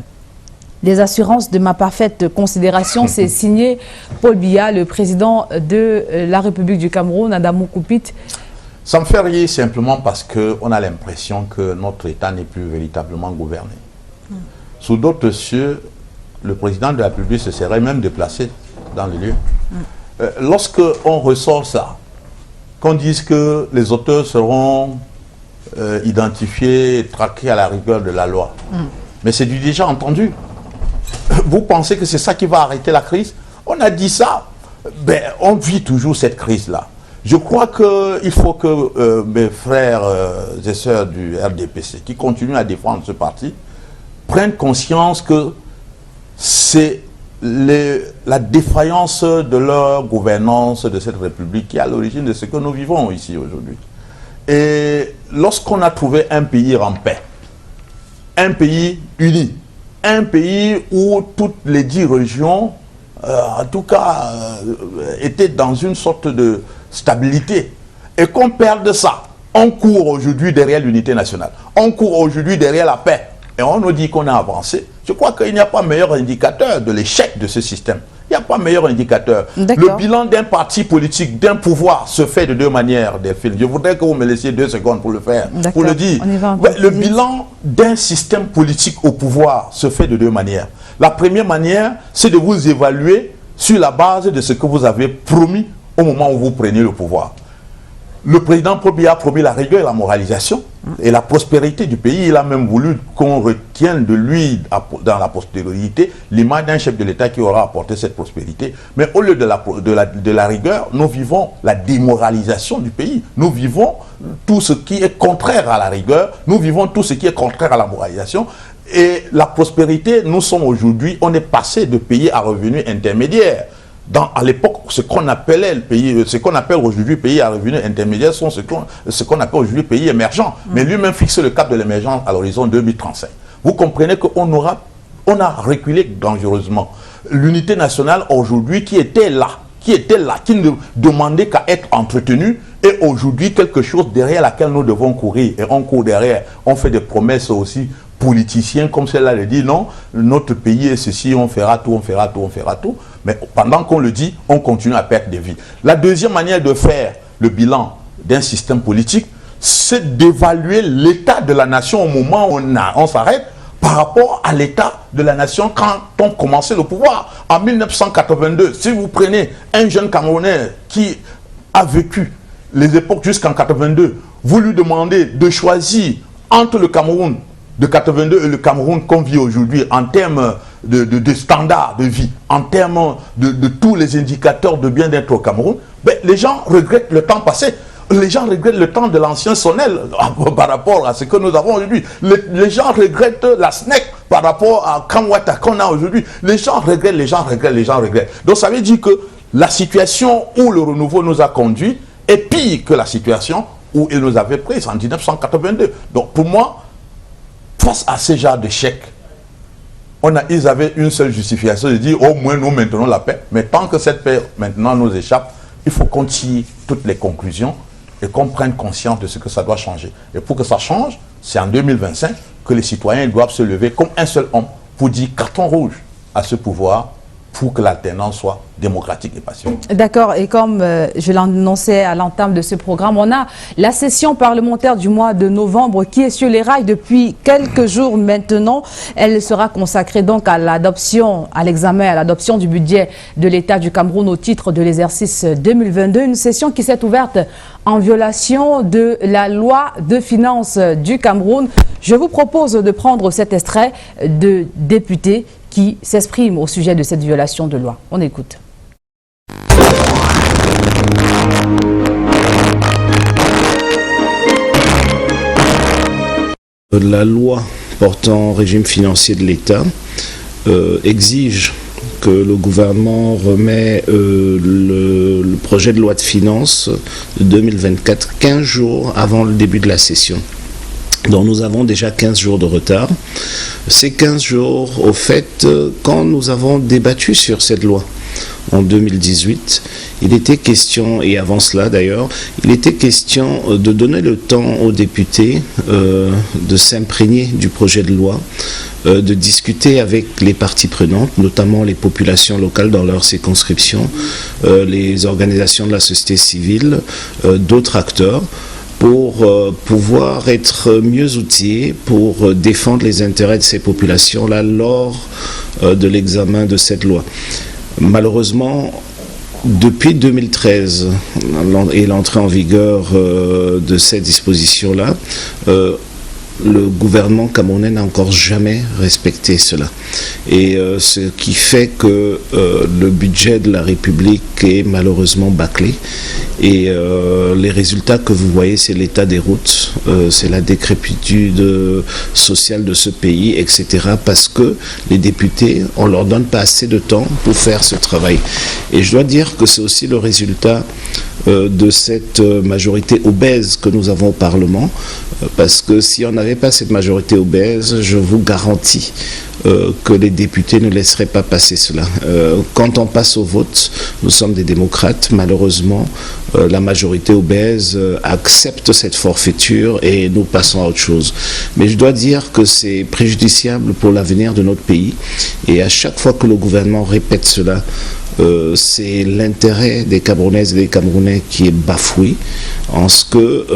des assurances de ma parfaite considération. C'est signé Paul Biya, le président de la République du Cameroun, Adamou Koupit. Ça me fait rire simplement parce qu'on a l'impression que notre État n'est plus véritablement gouverné. Sous d'autres cieux, le président de la République se serait même déplacé dans le lieu. Lorsque on ressort ça, qu'on dise que les auteurs seront identifiés et traqués à la rigueur de la loi, mais c'est du déjà entendu. Vous pensez que c'est ça qui va arrêter la crise? On a dit ça. Ben, on vit toujours cette crise-là. Je crois qu'il faut que mes frères et sœurs du RDPC, qui continuent à défendre ce parti, prennent conscience que c'est la défaillance de leur gouvernance de cette République qui est à l'origine de ce que nous vivons ici aujourd'hui. Et lorsqu'on a trouvé un pays en paix, un pays uni, un pays où toutes les 10 régions, en tout cas, étaient dans une sorte de stabilité, et qu'on perde ça, on court aujourd'hui derrière l'unité nationale, on court aujourd'hui derrière la paix, et on nous dit qu'on a avancé. Je crois qu'il n'y a pas meilleur indicateur de l'échec de ce système. Il n'y a pas meilleur indicateur. Le bilan d'un parti politique, d'un pouvoir, se fait de deux manières, Delphine. Je voudrais que vous me laissiez 2 secondes pour le faire, pour le dire. Le bilan d'un système politique au pouvoir se fait de 2 manières. La première manière, c'est de vous évaluer sur la base de ce que vous avez promis au moment où vous preniez le pouvoir. Le président Paul Biya a promis la rigueur et la moralisation et la prospérité du pays. Il a même voulu qu'on retienne de lui, dans la postérité, l'image d'un chef de l'État qui aura apporté cette prospérité. Mais au lieu de la rigueur, nous vivons la démoralisation du pays. Nous vivons tout ce qui est contraire à la rigueur. Nous vivons tout ce qui est contraire à la moralisation. Et la prospérité, nous sommes aujourd'hui, on est passé de pays à revenus intermédiaires. À l'époque, ce qu'on appelait le pays, ce qu'on appelle aujourd'hui pays à revenus intermédiaires sont ce qu'on appelle aujourd'hui pays émergents. Mais lui-même fixe le cap de l'émergence à l'horizon 2035. Vous comprenez qu'on a reculé dangereusement. L'unité nationale aujourd'hui qui était là, qui ne demandait qu'à être entretenue, et aujourd'hui quelque chose derrière laquelle nous devons courir. Et on court derrière, on fait des promesses aussi politiciens comme celle-là le dit, non, notre pays est ceci, on fera tout, on fera tout, on fera tout. Mais pendant qu'on le dit, on continue à perdre des vies. La deuxième manière de faire le bilan d'un système politique, c'est d'évaluer l'état de la nation au moment où on s'arrête par rapport à l'état de la nation quand on commençait le pouvoir. En 1982, si vous prenez un jeune Camerounais qui a vécu les époques jusqu'en 82, vous lui demandez de choisir entre le Cameroun de 82 et le Cameroun qu'on vit aujourd'hui en termes de standards de vie, en termes de tous les indicateurs de bien-être au Cameroun, ben, les gens regrettent le temps passé. Les gens regrettent le temps de l'ancien Sonnel par rapport à ce que nous avons aujourd'hui. Les gens regrettent la SNEC par rapport à Kamwata qu'on a aujourd'hui. Les gens regrettent, les gens regrettent, les gens regrettent. Donc ça veut dire que la situation où le renouveau nous a conduit est pire que la situation où il nous avait pris en 1982. Donc pour moi, face à ce genre d'échec, ils avaient une seule justification de dire au moins nous maintenons la paix. Mais tant que cette paix maintenant nous échappe, il faut qu'on tire toutes les conclusions et qu'on prenne conscience de ce que ça doit changer. Et pour que ça change, c'est en 2025 que les citoyens doivent se lever comme un seul homme pour dire carton rouge à ce pouvoir pour que l'alternance soit démocratique et passionnée. D'accord, et comme je l'annonçais à l'entame de ce programme, on a la session parlementaire du mois de novembre qui est sur les rails depuis quelques jours maintenant. Elle sera consacrée donc à l'adoption, à l'examen, à l'adoption du budget de l'État du Cameroun au titre de l'exercice 2022. Une session qui s'est ouverte en violation de la loi de finances du Cameroun. Je vous propose de prendre cet extrait de députés qui s'exprime au sujet de cette violation de loi. On écoute. La loi portant régime financier de l'État exige que le gouvernement remet le projet de loi de finances de 2024 15 jours avant le début de la session. Donc nous avons déjà 15 jours de retard. Ces 15 jours, au fait, quand nous avons débattu sur cette loi en 2018, il était question, et avant cela d'ailleurs, il était question de donner le temps aux députés de s'imprégner du projet de loi, de discuter avec les parties prenantes, notamment les populations locales dans leur circonscription, les organisations de la société civile, d'autres acteurs, pour pouvoir être mieux outillés pour défendre les intérêts de ces populations-là lors de l'examen de cette loi. Malheureusement, depuis 2013 et l'entrée en vigueur de ces dispositions-là, le gouvernement camerounais n'a encore jamais respecté cela. Et ce qui fait que le budget de la République est malheureusement bâclé. Et les résultats que vous voyez, c'est l'état des routes, c'est la décrépitude sociale de ce pays, etc. Parce que les députés, on ne leur donne pas assez de temps pour faire ce travail. Et je dois dire que c'est aussi le résultat de cette majorité obèse que nous avons au Parlement, parce que si on n'avait pas cette majorité obèse, je vous garantis que les députés ne laisseraient pas passer cela. Quand on passe au vote, nous sommes des démocrates, malheureusement, la majorité obèse accepte cette forfaiture et nous passons à autre chose. Mais je dois dire que c'est préjudiciable pour l'avenir de notre pays, et à chaque fois que le gouvernement répète cela, c'est l'intérêt des Camerounaises et des Camerounais qui est bafoué, en ce que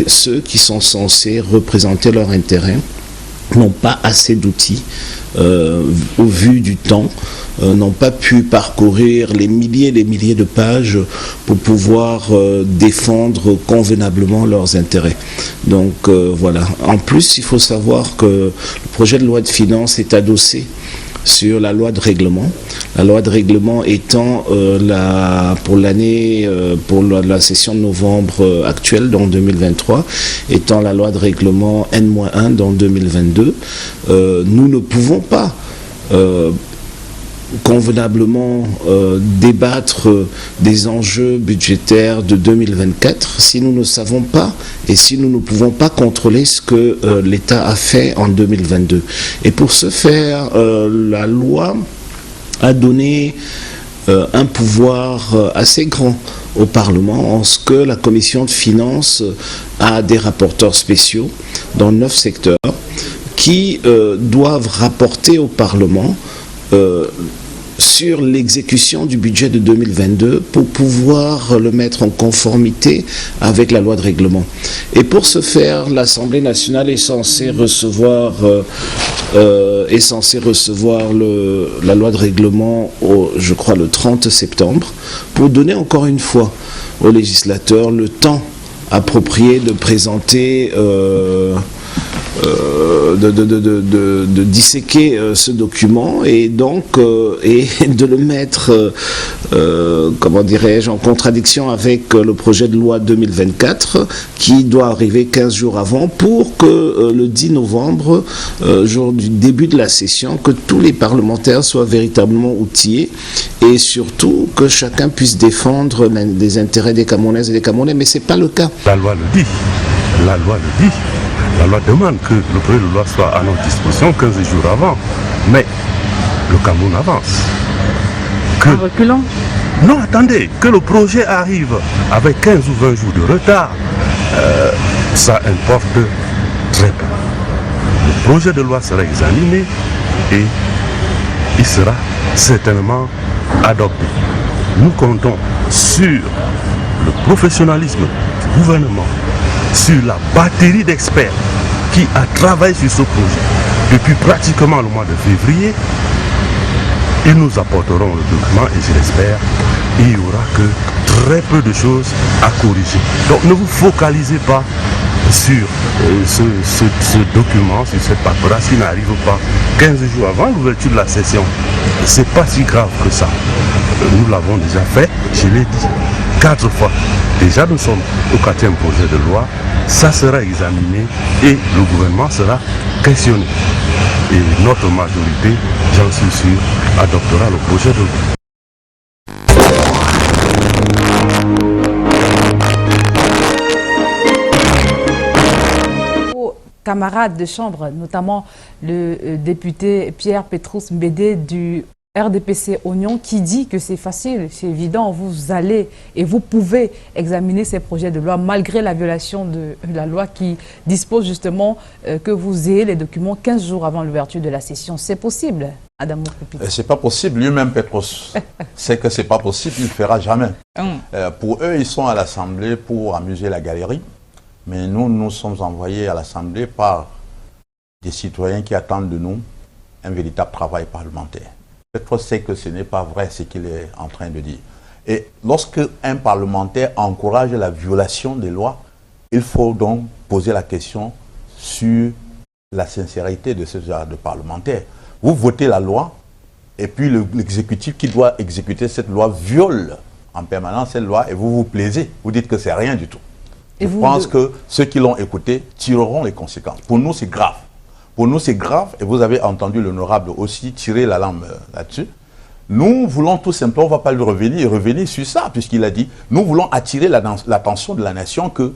ceux qui sont censés représenter leur intérêt n'ont pas assez d'outils au vu du temps, n'ont pas pu parcourir les milliers et les milliers de pages pour pouvoir défendre convenablement leurs intérêts. Donc voilà. En plus, il faut savoir que le projet de loi de finances est adossé sur la loi de règlement. La loi de règlement étant pour l'année, pour la session de novembre actuelle, donc 2023, étant la loi de règlement N-1 dans 2022, nous ne pouvons pas convenablement débattre des enjeux budgétaires de 2024 si nous ne savons pas et si nous ne pouvons pas contrôler ce que l'État a fait en 2022. Et pour ce faire, la loi a donné un pouvoir assez grand au Parlement, en ce que la commission de finances a des rapporteurs spéciaux dans 9 secteurs qui doivent rapporter au Parlement sur l'exécution du budget de 2022 pour pouvoir le mettre en conformité avec la loi de règlement. Et pour ce faire, l'Assemblée nationale est censée recevoir la loi de règlement, je crois, le 30 septembre, pour donner encore une fois aux législateurs le temps approprié de présenter de disséquer ce document et donc et de le mettre comment dirais-je, en contradiction avec le projet de loi 2024 qui doit arriver 15 jours avant pour que le 10 novembre, jour du début de la session, que tous les parlementaires soient véritablement outillés et surtout que chacun puisse défendre les intérêts des Camerounaises et des Camerounais, mais ce n'est pas le cas. La loi le dit, la loi le dit. La loi demande que le projet de loi soit à notre disposition 15 jours avant. Mais le Cameroun avance. En reculant ? Non, attendez, que le projet arrive avec 15 ou 20 jours de retard, ça importe très peu. Le projet de loi sera examiné et il sera certainement adopté. Nous comptons sur le professionnalisme du gouvernement, sur la batterie d'experts qui a travaillé sur ce projet depuis pratiquement le mois de février. Ils nous apporteront le document et je l'espère, il n'y aura que très peu de choses à corriger. Donc ne vous focalisez pas sur ce document, sur cette paperasse qui n'arrive pas 15 jours avant l'ouverture de la session. C'est pas si grave que ça. Nous l'avons déjà fait, je l'ai dit 4 fois. Déjà nous sommes au 4e projet de loi, ça sera examiné et le gouvernement sera questionné. Et notre majorité, j'en suis sûr, adoptera le projet de loi. Camarades de chambre, notamment le député Pierre Petrus Mbédé du RDPC Oignon, qui dit que c'est facile, c'est évident, vous allez et vous pouvez examiner ces projets de loi malgré la violation de la loi qui dispose justement que vous ayez les documents 15 jours avant l'ouverture de la session. C'est possible, Adamo Koupit? C'est pas possible. Lui-même, Petrus, sait que c'est pas possible, il ne le fera jamais. Pour eux, ils sont à l'Assemblée pour amuser la galerie. Mais nous, nous sommes envoyés à l'Assemblée par des citoyens qui attendent de nous un véritable travail parlementaire. Petrus sait que ce n'est pas vrai ce qu'il est en train de dire. Et lorsque un parlementaire encourage la violation des lois, il faut donc poser la question sur la sincérité de ce genre de parlementaire. Vous votez la loi et puis l'exécutif qui doit exécuter cette loi viole en permanence cette loi et vous vous plaisez. Vous dites que c'est rien du tout. Je pense que ceux qui l'ont écouté tireront les conséquences. Pour nous, c'est grave. Pour nous, c'est grave, et vous avez entendu l'honorable aussi tirer la langue là-dessus. Nous voulons tout simplement, on ne va pas lui revenir sur ça, puisqu'il a dit, nous voulons attirer l'attention de la nation que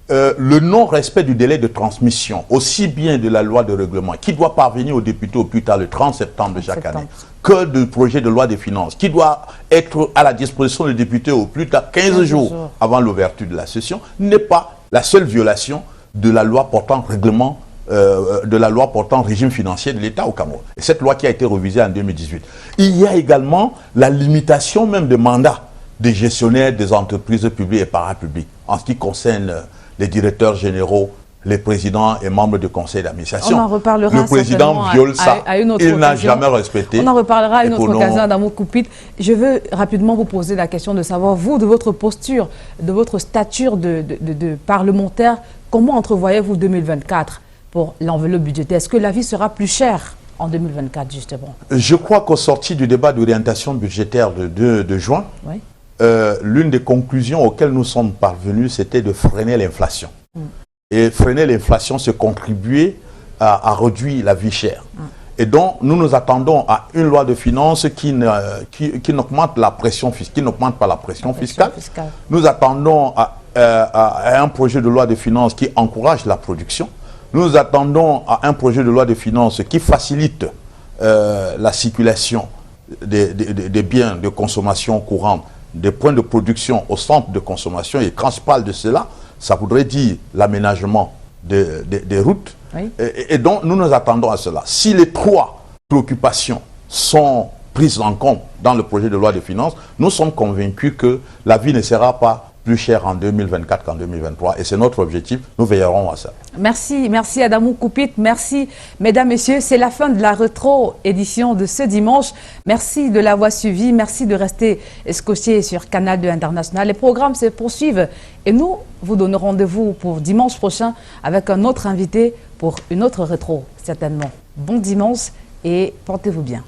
le non-respect du délai de transmission, aussi bien de la loi de règlement, qui doit parvenir aux députés au plus tard le 30 septembre de chaque année, que du projet de loi des finances, qui doit être à la disposition des députés au plus tard 15 jours avant l'ouverture de la session, n'est pas la seule violation de la loi portant règlement, de la loi portant régime financier de l'État au Cameroun. Et cette loi qui a été révisée en 2018. Il y a également la limitation même des mandats des gestionnaires des entreprises publiques et parapubliques en ce qui concerne les directeurs généraux, les présidents et membres du conseil d'administration. On en reparlera. Le président viole ça. Il n'a jamais respecté. On en reparlera à une autre occasion, Adamo Koupit. Je veux rapidement vous poser la question de savoir, vous, de votre posture, de votre stature de parlementaire, comment entrevoyez-vous 2024 pour l'enveloppe budgétaire? Est-ce que la vie sera plus chère en 2024, justement? Je crois qu'au sorti du débat d'orientation budgétaire de juin, oui, l'une des conclusions auxquelles nous sommes parvenus, c'était de freiner l'inflation. Et freiner l'inflation, c'est contribuer à réduire la vie chère. Et donc, nous nous attendons à une loi de finances qui n'augmente la pression fiscale, qui n'augmente pas la pression fiscale. Nous attendons à un projet de loi de finances qui encourage la production. Nous attendons à un projet de loi de finances qui facilite la circulation des biens de consommation courante, des points de production au centre de consommation. Et quand je parle de cela, ça voudrait dire l'aménagement des routes. Oui. Et donc, nous nous attendons à cela. Si les trois préoccupations sont prises en compte dans le projet de loi de finances, nous sommes convaincus que la vie ne sera pas plus chère en 2024 qu'en 2023. Et c'est notre objectif. Nous veillerons à ça. Merci. Merci Adamo Koupit. Merci, mesdames, messieurs. C'est la fin de la rétro-édition de ce dimanche. Merci de l'avoir suivi. Merci de rester scotché sur Canal 2 International. Les programmes se poursuivent. Et nous vous donnons rendez-vous pour dimanche prochain avec un autre invité pour une autre rétro, certainement. Bon dimanche et portez-vous bien.